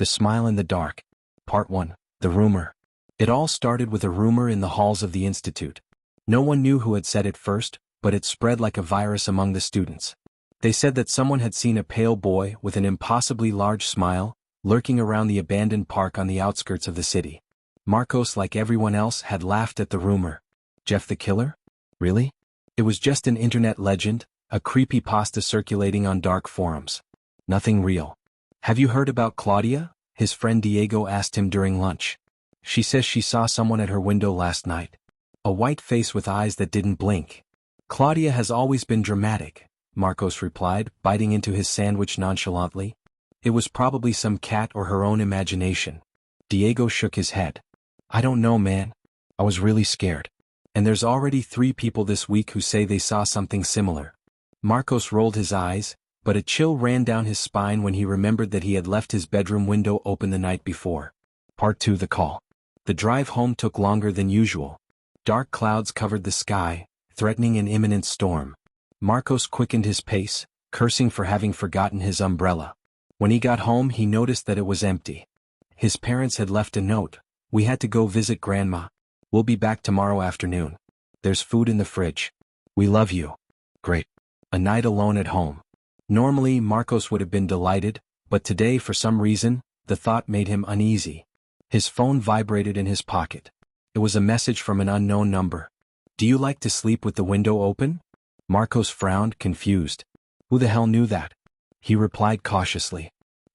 The Smile in the Dark. Part 1. The Rumor. It all started with a rumor in the halls of the institute. No one knew who had said it first, but it spread like a virus among the students. They said that someone had seen a pale boy with an impossibly large smile, lurking around the abandoned park on the outskirts of the city. Marcos, like everyone else, had laughed at the rumor. Jeff the killer? Really? It was just an internet legend, a creepypasta circulating on dark forums. Nothing real. Have you heard about Claudia? His friend Diego asked him during lunch. She says she saw someone at her window last night. A white face with eyes that didn't blink. Claudia has always been dramatic, Marcos replied, biting into his sandwich nonchalantly. It was probably some cat or her own imagination. Diego shook his head. I don't know, man. I was really scared. And there's already 3 people this week who say they saw something similar. Marcos rolled his eyes, but a chill ran down his spine when he remembered that he had left his bedroom window open the night before. Part 2. The Call. The drive home took longer than usual. Dark clouds covered the sky, threatening an imminent storm. Marcos quickened his pace, cursing for having forgotten his umbrella. When he got home, he noticed that it was empty. His parents had left a note. We had to go visit Grandma. We'll be back tomorrow afternoon. There's food in the fridge. We love you. Great. A night alone at home. Normally, Marcos would have been delighted, but today, for some reason, the thought made him uneasy. His phone vibrated in his pocket. It was a message from an unknown number. Do you like to sleep with the window open? Marcos frowned, confused. Who the hell knew that? He replied cautiously.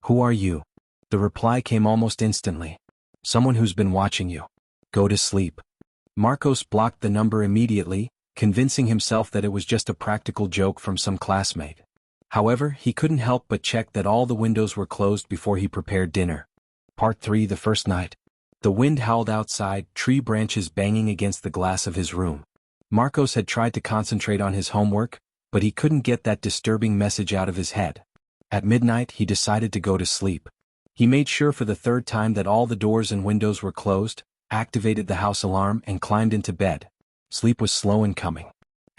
Who are you? The reply came almost instantly. Someone who's been watching you. Go to sleep. Marcos blocked the number immediately, convincing himself that it was just a practical joke from some classmate. However, he couldn't help but check that all the windows were closed before he prepared dinner. Part 3. The First Night. The wind howled outside, tree branches banging against the glass of his room. Marcos had tried to concentrate on his homework, but he couldn't get that disturbing message out of his head. At midnight, he decided to go to sleep. He made sure for the 3rd time that all the doors and windows were closed, activated the house alarm, and climbed into bed. Sleep was slow in coming.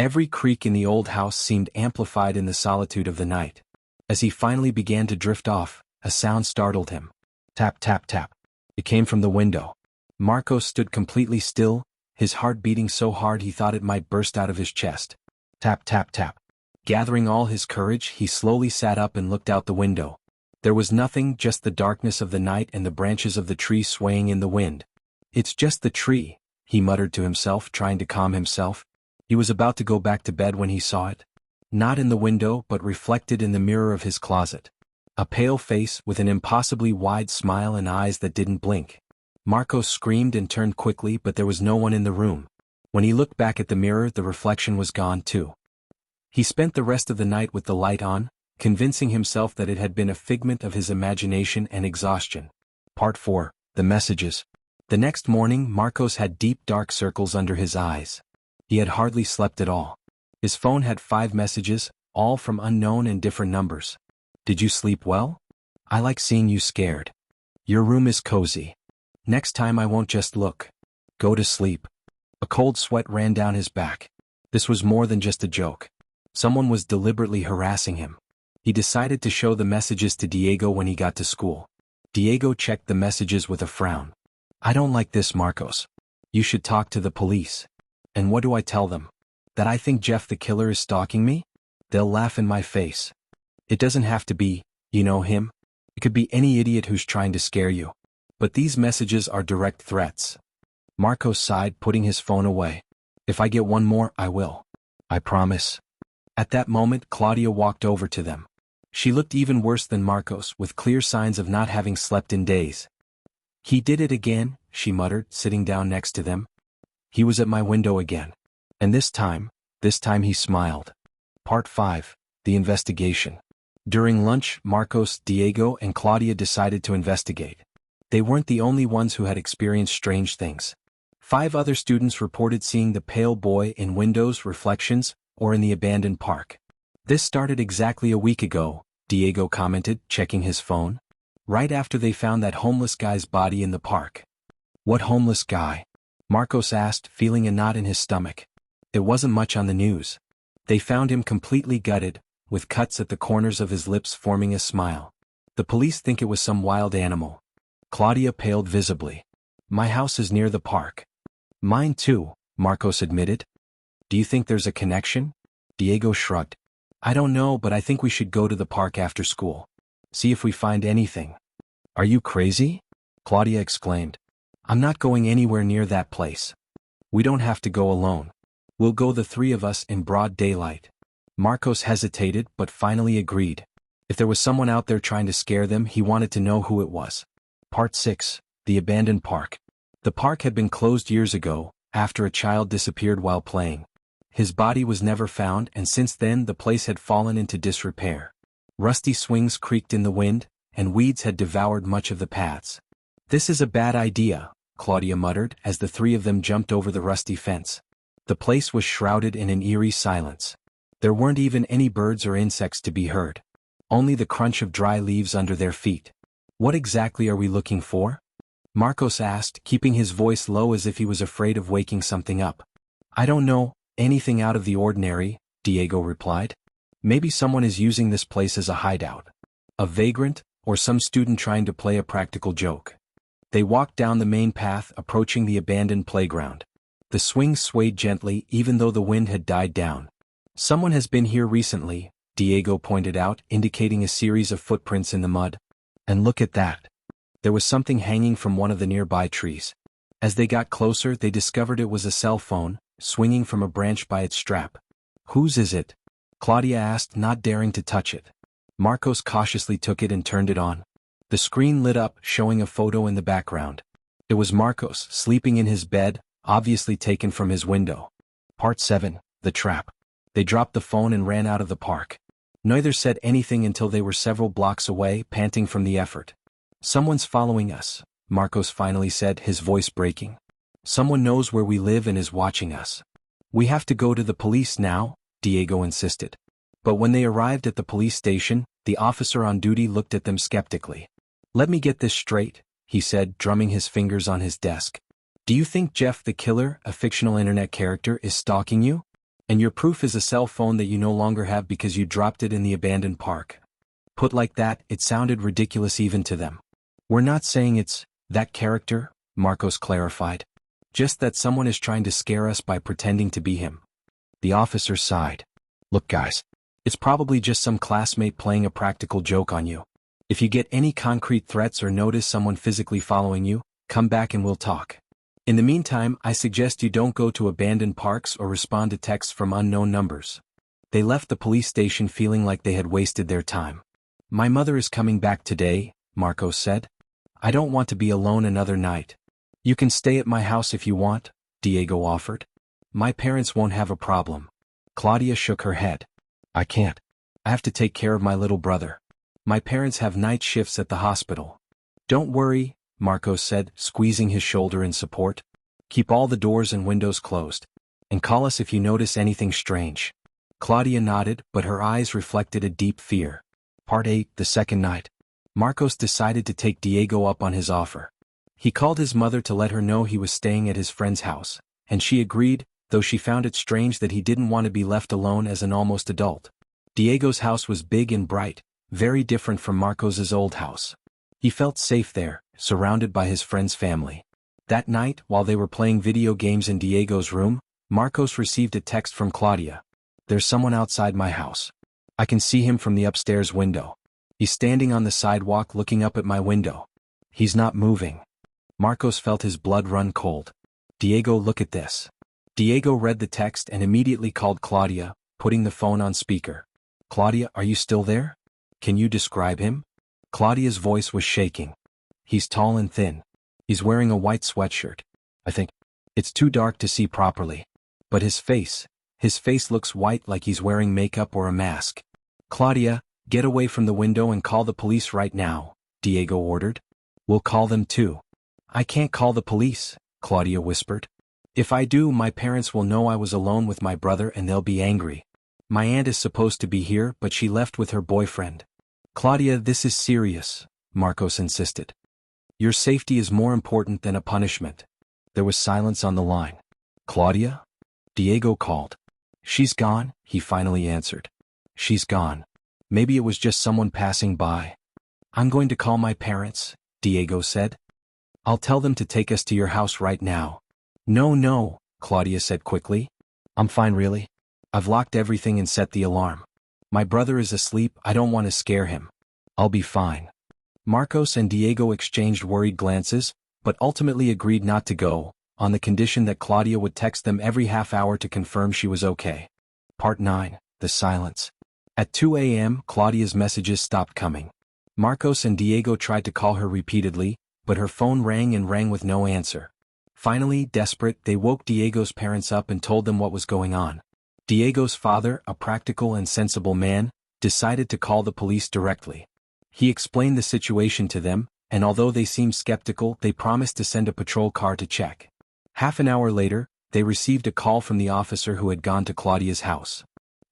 Every creak in the old house seemed amplified in the solitude of the night. As he finally began to drift off, a sound startled him. Tap, tap, tap. It came from the window. Marcos stood completely still, his heart beating so hard he thought it might burst out of his chest. Tap, tap, tap. Gathering all his courage, he slowly sat up and looked out the window. There was nothing, just the darkness of the night and the branches of the tree swaying in the wind. It's just the tree, he muttered to himself, trying to calm himself. He was about to go back to bed when he saw it. Not in the window, but reflected in the mirror of his closet. A pale face with an impossibly wide smile and eyes that didn't blink. Marcos screamed and turned quickly, but there was no one in the room. When he looked back at the mirror, the reflection was gone too. He spent the rest of the night with the light on, convincing himself that it had been a figment of his imagination and exhaustion. Part 4. The Messages. The next morning, Marcos had deep dark circles under his eyes. He had hardly slept at all. His phone had 5 messages, all from unknown and different numbers. Did you sleep well? I like seeing you scared. Your room is cozy. Next time I won't just look. Go to sleep. A cold sweat ran down his back. This was more than just a joke. Someone was deliberately harassing him. He decided to show the messages to Diego when he got to school. Diego checked the messages with a frown. I don't like this, Marcos. You should talk to the police. And what do I tell them? That I think Jeff the killer is stalking me? They'll laugh in my face. It doesn't have to be, him. It could be any idiot who's trying to scare you. But these messages are direct threats. Marcos sighed, putting his phone away. If I get one more, I will. I promise. At that moment, Claudia walked over to them. She looked even worse than Marcos, with clear signs of not having slept in days. He did it again, she muttered, sitting down next to them. He was at my window again. And this time he smiled. Part 5. The Investigation. During lunch, Marcos, Diego, and Claudia decided to investigate. They weren't the only ones who had experienced strange things. 5 other students reported seeing the pale boy in windows, reflections, or in the abandoned park. This started exactly a week ago, Diego commented, checking his phone. Right after they found that homeless guy's body in the park. What homeless guy? Marcos asked, feeling a knot in his stomach. It wasn't much on the news. They found him completely gutted, with cuts at the corners of his lips forming a smile. The police think it was some wild animal. Claudia paled visibly. My house is near the park. Mine too, Marcos admitted. Do you think there's a connection? Diego shrugged. I don't know, but I think we should go to the park after school. See if we find anything. Are you crazy? Claudia exclaimed. I'm not going anywhere near that place. We don't have to go alone. We'll go the three of us in broad daylight. Marcos hesitated but finally agreed. If there was someone out there trying to scare them, he wanted to know who it was. Part 6. The Abandoned Park. The park had been closed years ago, after a child disappeared while playing. His body was never found, and since then the place had fallen into disrepair. Rusty swings creaked in the wind, and weeds had devoured much of the paths. This is a bad idea, Claudia muttered as the three of them jumped over the rusty fence. The place was shrouded in an eerie silence. There weren't even any birds or insects to be heard. Only the crunch of dry leaves under their feet. What exactly are we looking for? Marcos asked, keeping his voice low as if he was afraid of waking something up. I don't know, anything out of the ordinary, Diego replied. Maybe someone is using this place as a hideout. A vagrant, or some student trying to play a practical joke. They walked down the main path, approaching the abandoned playground. The swings swayed gently even though the wind had died down. Someone has been here recently, Diego pointed out, indicating a series of footprints in the mud. And look at that. There was something hanging from one of the nearby trees. As they got closer, they discovered it was a cell phone, swinging from a branch by its strap. Whose is it? Claudia asked, not daring to touch it. Marcos cautiously took it and turned it on. The screen lit up, showing a photo in the background. It was Marcos, sleeping in his bed, obviously taken from his window. Part 7. The Trap. They dropped the phone and ran out of the park. Neither said anything until they were several blocks away, panting from the effort. Someone's following us, Marcos finally said, his voice breaking. Someone knows where we live and is watching us. We have to go to the police now, Diego insisted. But when they arrived at the police station, the officer on duty looked at them skeptically. Let me get this straight, he said, drumming his fingers on his desk. Do you think Jeff the Killer, a fictional internet character, is stalking you? And your proof is a cell phone that you no longer have because you dropped it in the abandoned park. Put like that, it sounded ridiculous even to them. We're not saying it's that character, Marcos clarified. Just that someone is trying to scare us by pretending to be him. The officer sighed. Look guys, it's probably just some classmate playing a practical joke on you. If you get any concrete threats or notice someone physically following you, come back and we'll talk. In the meantime, I suggest you don't go to abandoned parks or respond to texts from unknown numbers. They left the police station feeling like they had wasted their time. My mother is coming back today, Marcos said. I don't want to be alone another night. You can stay at my house if you want, Diego offered. My parents won't have a problem. Claudia shook her head. I can't. I have to take care of my little brother. My parents have night shifts at the hospital. Don't worry, Marcos said, squeezing his shoulder in support. Keep all the doors and windows closed. And call us if you notice anything strange. Claudia nodded, but her eyes reflected a deep fear. Part 8. The second night. Marcos decided to take Diego up on his offer. He called his mother to let her know he was staying at his friend's house, and she agreed, though she found it strange that he didn't want to be left alone as an almost adult. Diego's house was big and bright, very different from Marcos's old house. He felt safe there, surrounded by his friend's family. That night, while they were playing video games in Diego's room, Marcos received a text from Claudia. There's someone outside my house. I can see him from the upstairs window. He's standing on the sidewalk looking up at my window. He's not moving. Marcos felt his blood run cold. Diego, look at this. Diego read the text and immediately called Claudia, putting the phone on speaker. Claudia, are you still there? Can you describe him? Claudia's voice was shaking. He's tall and thin. He's wearing a white sweatshirt. I think it's too dark to see properly. But his face looks white like he's wearing makeup or a mask. Claudia, get away from the window and call the police right now, Diego ordered. We'll call them too. I can't call the police, Claudia whispered. If I do, my parents will know I was alone with my brother and they'll be angry. My aunt is supposed to be here, but she left with her boyfriend. Claudia, this is serious, Marcos insisted. Your safety is more important than a punishment. There was silence on the line. Claudia? Diego called. She's gone, he finally answered. She's gone. Maybe it was just someone passing by. I'm going to call my parents, Diego said. I'll tell them to take us to your house right now. No, Claudia said quickly. I'm fine really. I've locked everything and set the alarm. My brother is asleep, I don't want to scare him. I'll be fine. Marcos and Diego exchanged worried glances, but ultimately agreed not to go, on the condition that Claudia would text them every half hour to confirm she was okay. Part 9, The Silence. At 2 a.m., Claudia's messages stopped coming. Marcos and Diego tried to call her repeatedly, but her phone rang and rang with no answer. Finally, desperate, they woke Diego's parents up and told them what was going on. Diego's father, a practical and sensible man, decided to call the police directly. He explained the situation to them, and although they seemed skeptical, they promised to send a patrol car to check. Half an hour later, they received a call from the officer who had gone to Claudia's house.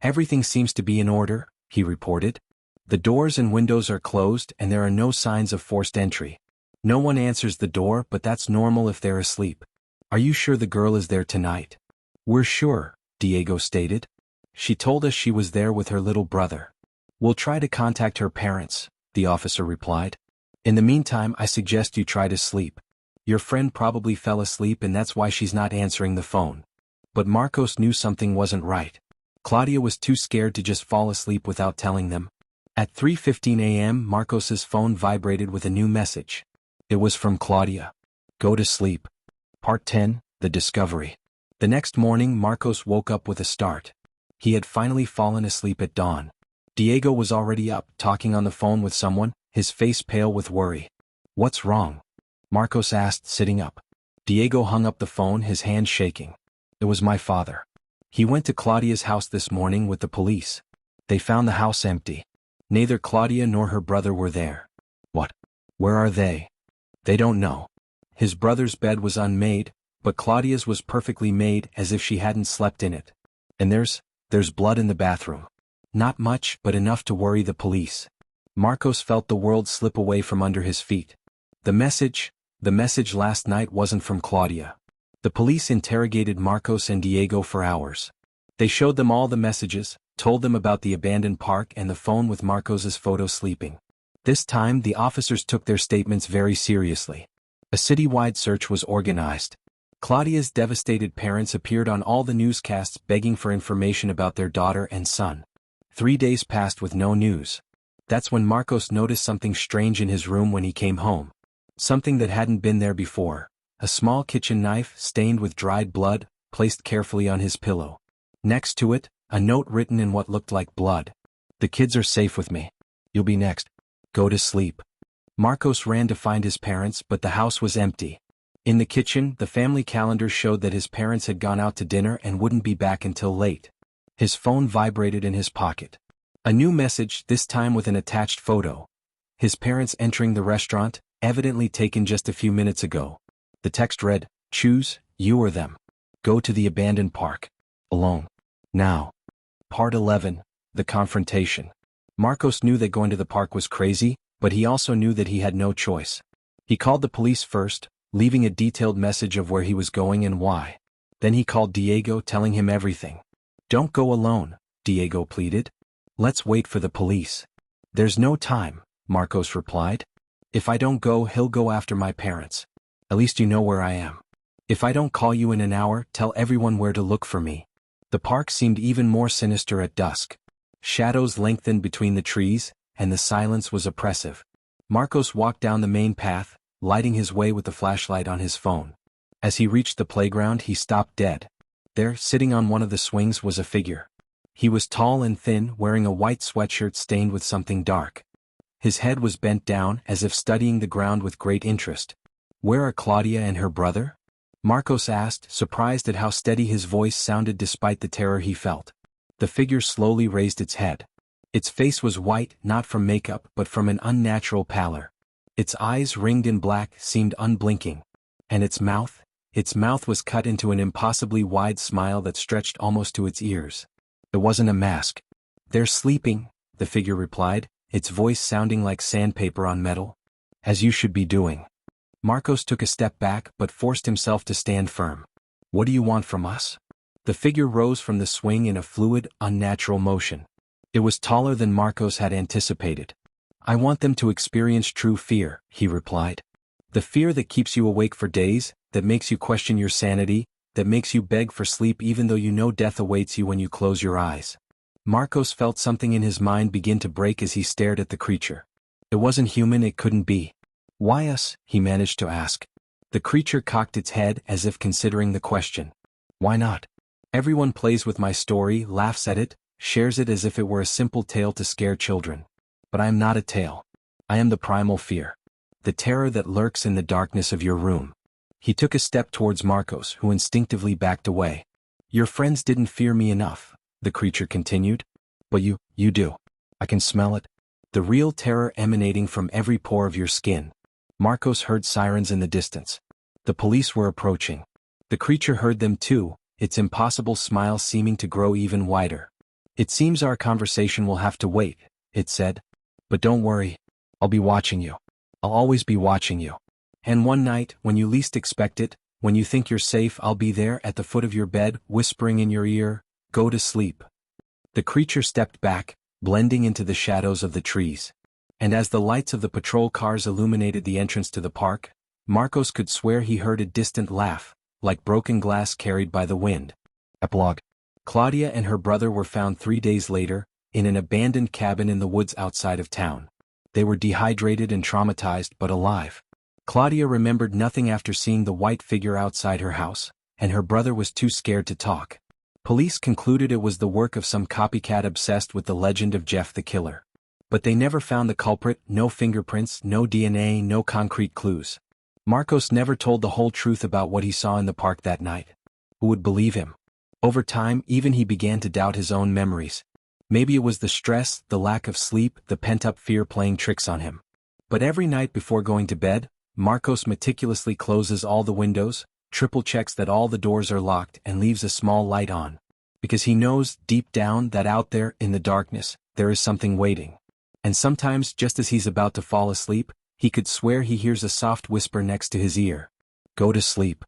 Everything seems to be in order, he reported. The doors and windows are closed and there are no signs of forced entry. No one answers the door, but that's normal if they're asleep. Are you sure the girl is there tonight? We're sure, Diego stated. She told us she was there with her little brother. We'll try to contact her parents, the officer replied. In the meantime, I suggest you try to sleep. Your friend probably fell asleep and that's why she's not answering the phone. But Marcos knew something wasn't right. Claudia was too scared to just fall asleep without telling them. At 3:15 a.m., Marcos's phone vibrated with a new message. It was from Claudia. Go to sleep. Part 10, The Discovery. The next morning, Marcos woke up with a start. He had finally fallen asleep at dawn. Diego was already up, talking on the phone with someone, his face pale with worry. What's wrong? Marcos asked, sitting up. Diego hung up the phone, his hand shaking. It was my father. He went to Claudia's house this morning with the police. They found the house empty. Neither Claudia nor her brother were there. What? Where are they? They don't know. His brother's bed was unmade, but Claudia's was perfectly made as if she hadn't slept in it. And there's blood in the bathroom. Not much, but enough to worry the police. Marcos felt the world slip away from under his feet. The message last night wasn't from Claudia. The police interrogated Marcos and Diego for hours. They showed them all the messages, told them about the abandoned park and the phone with Marcos's photo sleeping. This time the officers took their statements very seriously. A citywide search was organized. Claudia's devastated parents appeared on all the newscasts begging for information about their daughter and son. 3 days passed with no news. That's when Marcos noticed something strange in his room when he came home. Something that hadn't been there before. A small kitchen knife, stained with dried blood, placed carefully on his pillow. Next to it, a note written in what looked like blood. The kids are safe with me. You'll be next. Go to sleep. Marcos ran to find his parents, but the house was empty. In the kitchen, the family calendar showed that his parents had gone out to dinner and wouldn't be back until late. His phone vibrated in his pocket. A new message, this time with an attached photo. His parents entering the restaurant, evidently taken just a few minutes ago. The text read, "Choose, you or them. Go to the abandoned park. Alone. Now." Part 11, The Confrontation. Marcos knew that going to the park was crazy, but he also knew that he had no choice. He called the police first, leaving a detailed message of where he was going and why. Then he called Diego, telling him everything. "Don't go alone," Diego pleaded. "Let's wait for the police." "There's no time," Marcos replied. "If I don't go, he'll go after my parents. At least you know where I am. If I don't call you in an hour, tell everyone where to look for me." The park seemed even more sinister at dusk. Shadows lengthened between the trees, and the silence was oppressive. Marcos walked down the main path, lighting his way with the flashlight on his phone. As he reached the playground, he stopped dead. There, sitting on one of the swings, was a figure. He was tall and thin, wearing a white sweatshirt stained with something dark. His head was bent down, as if studying the ground with great interest. "Where are Claudia and her brother?" Marcos asked, surprised at how steady his voice sounded despite the terror he felt. The figure slowly raised its head. Its face was white, not from makeup, but from an unnatural pallor. Its eyes, ringed in black, seemed unblinking. And its mouth was cut into an impossibly wide smile that stretched almost to its ears. It wasn't a mask. "They're sleeping," the figure replied, its voice sounding like sandpaper on metal. "As you should be doing." Marcos took a step back but forced himself to stand firm. "What do you want from us?" The figure rose from the swing in a fluid, unnatural motion. It was taller than Marcos had anticipated. I want them to experience true fear, he replied. The fear that keeps you awake for days, that makes you question your sanity, that makes you beg for sleep even though you know death awaits you when you close your eyes. Marcos felt something in his mind begin to break as he stared at the creature. It wasn't human, it couldn't be. Why us? He managed to ask. The creature cocked its head as if considering the question. Why not? Everyone plays with my story, laughs at it, shares it as if it were a simple tale to scare children. But I am not a tale. I am the primal fear. The terror that lurks in the darkness of your room. He took a step towards Marcos, who instinctively backed away. Your friends didn't fear me enough, the creature continued. But you do. I can smell it. The real terror emanating from every pore of your skin. Marcos heard sirens in the distance. The police were approaching. The creature heard them too, its impossible smile seeming to grow even wider. It seems our conversation will have to wait, it said. But don't worry. I'll be watching you. I'll always be watching you. And one night, when you least expect it, when you think you're safe, I'll be there at the foot of your bed, whispering in your ear, go to sleep. The creature stepped back, blending into the shadows of the trees. And as the lights of the patrol cars illuminated the entrance to the park, Marcos could swear he heard a distant laugh, like broken glass carried by the wind. Epilogue. Claudia and her brother were found 3 days later, in an abandoned cabin in the woods outside of town. They were dehydrated and traumatized but alive. Claudia remembered nothing after seeing the white figure outside her house, and her brother was too scared to talk. Police concluded it was the work of some copycat obsessed with the legend of Jeff the Killer. But they never found the culprit, no fingerprints, no DNA, no concrete clues. Marcos never told the whole truth about what he saw in the park that night. Who would believe him? Over time, even he began to doubt his own memories. Maybe it was the stress, the lack of sleep, the pent-up fear playing tricks on him. But every night before going to bed, Marcos meticulously closes all the windows, triple checks that all the doors are locked and leaves a small light on. Because he knows, deep down, that out there, in the darkness, there is something waiting. And sometimes, just as he's about to fall asleep, he could swear he hears a soft whisper next to his ear. Go to sleep.